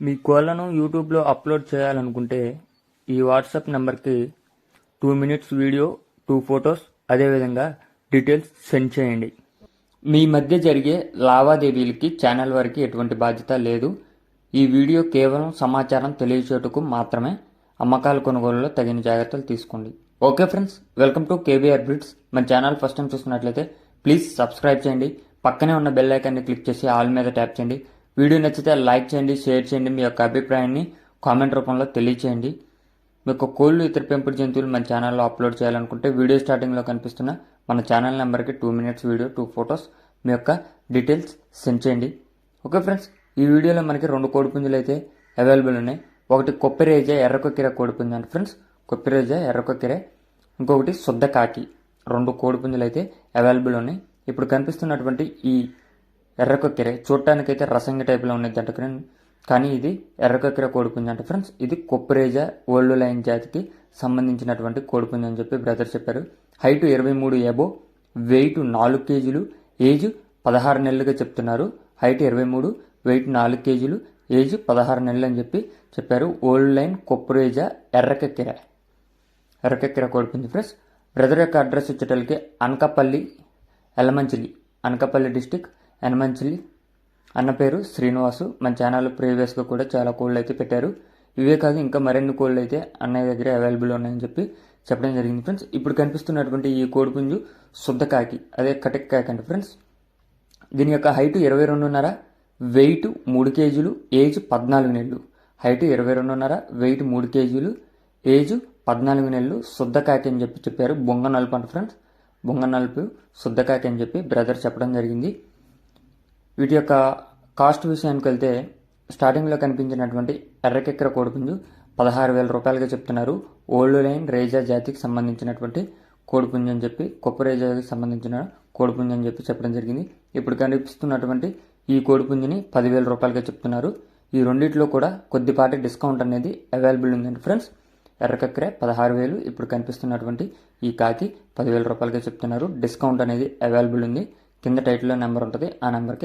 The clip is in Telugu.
మీ కోళ్లను యూట్యూబ్లో అప్లోడ్ చేయాలనుకుంటే ఈ వాట్సాప్ నెంబర్కి 2 మినిట్స్ వీడియో, 2 ఫొటోస్, అదేవిధంగా డీటెయిల్స్ సెండ్ చేయండి. మీ మధ్య జరిగే లావాదేవీలకి ఛానల్ వారికి ఎటువంటి బాధ్యత లేదు. ఈ వీడియో కేవలం సమాచారం తెలియచేయటకు మాత్రమే. అమ్మకాల కొనుగోలులో తగిన జాగ్రత్తలు తీసుకోండి. Okay friends, welcome to KBR breeds. మన ఛానల్ ఫస్ట్ టైం చూస్తున్నట్లయితే ప్లీజ్ సబ్స్క్రైబ్ చేయండి. పక్కనే ఉన్న బెల్ ఐకాన్ని క్లిక్ చేసి ఆల్ మీద ట్యాప్ చేయండి. వీడియో నచ్చితే లైక్ చేయండి, షేర్ చేయండి. మీ యొక్క అభిప్రాయాన్ని కామెంట్ రూపంలో తెలియచేయండి. మీ యొక్క కోళ్ళు, ఇతర పెంపుడు జంతువులు మన ఛానల్లో అప్లోడ్ చేయాలనుకుంటే వీడియో స్టార్టింగ్లో కనిపిస్తున్న మన ఛానల్ నెంబర్కి 2 మినిట్స్ వీడియో, 2 ఫొటోస్, మీ యొక్క డీటెయిల్స్ సెండ్ చేయండి. ఓకే ఫ్రెండ్స్, ఈ వీడియోలో మనకి 2 కోడిపుంజులు అయితే అవైలబుల్ ఉన్నాయి. ఒకటి కొప్పిరేజ ఎర్రకొక్కిర కోడిపుంజు అండి ఫ్రెండ్స్, కొప్పిరేజ ఎర్రకొక్కిరే. ఇంకొకటి శుద్ధ కాకి. 2 కోడిపుంజులు అయితే అవైలబుల్ ఉన్నాయి. ఇప్పుడు కనిపిస్తున్నటువంటి ఈ ఎర్రకొక్కిరే చూడటానికైతే రసంగి టైప్లో ఉన్నది అంట ఫ్రెండ్, కానీ ఇది ఎర్రకొక్కిర కోడిపుంజు అంట ఫ్రెండ్స్. ఇది కొప్పిరేజ ఓల్డ్ లైన్ జాతికి సంబంధించినటువంటి కోడిపుంజు అని చెప్పి బ్రదర్ చెప్పారు. హైట్ 23 ఎబో, వెయిట్ 4 కేజీలు, ఏజ్ 16 నెలలుగా చెప్తున్నారు. హైట్ 23, వెయిట్ 4 కేజీలు, ఏజ్ 16 నెలలు అని చెప్పి చెప్పారు. ఓల్డ్ లైన్ కొప్పిరేజ ఎర్రకొక్కిర కోడిపుంజు ఫ్రెండ్స్. బ్రదర్ యొక్క అడ్రస్ వచ్చేటలకి అనకాపల్లి, ఎలమంచిలి, అనకాపల్లి డిస్టిక్, ఎలమంచిలి. అన్న పేరు శ్రీనివాసు. మన ఛానల్ ప్రీవియస్గా కూడా చాలా కోళ్ళు అయితే పెట్టారు. ఇవే కాదు ఇంకా మరిన్ని కోళ్ళు అయితే అన్నయ్య దగ్గర అవైలబుల్ ఉన్నాయని చెప్పి చెప్పడం జరిగింది ఫ్రెండ్స్. ఇప్పుడు కనిపిస్తున్నటువంటి ఈ కోడిపుంజు శుద్ధ కాకి, అదే కటక్ కాకి అంటే ఫ్రెండ్స్. దీని యొక్క హైట్ 22.5, వెయిట్ 3 కేజీలు, ఏజ్ 14 నెలలు. హైట్ 22.5, వెయిట్ 3 కేజీలు, ఏజ్ 14 నెలలు. శుద్ధ కాకి అని చెప్పి చెప్పారు. బొంగ నలుపు అంట ఫ్రెండ్స్, బొంగ నలుపు శుద్ధ కాకి అని చెప్పి బ్రదర్ చెప్పడం జరిగింది. వీటి యొక్క కాస్ట్ విషయానికి వెళ్తే స్టార్టింగ్లో కనిపించినటువంటి ఎర్రకెక్కిర కోడిపుంజు 16,000 రూపాయలుగా చెప్తున్నారు. ఓల్డ్ లైన్ రేజా జాతికి సంబంధించినటువంటి కోడిపుంజు అని చెప్పి, కొప్పరేజాకి సంబంధించిన కోడిపుంజు అని చెప్పి చెప్పడం జరిగింది. ఇప్పుడు కనిపిస్తున్నటువంటి ఈ కోడిపుంజుని 10,000 రూపాయలుగా చెప్తున్నారు. ఈ రెండిట్లో కూడా కొద్దిపాటి డిస్కౌంట్ అనేది అవైలబుల్ ఉందండి ఫ్రెండ్స్. ఎర్రకక్కిర 16,000, ఇప్పుడు కనిపిస్తున్నటువంటి ఈ కాకి 10,000 రూపాయలుగా చెప్తున్నారు. డిస్కౌంట్ అనేది అవైలబుల్ ఉంది. కింద టైటిల్లో నెంబర్ ఉంటుంది, ఆ నెంబర్కి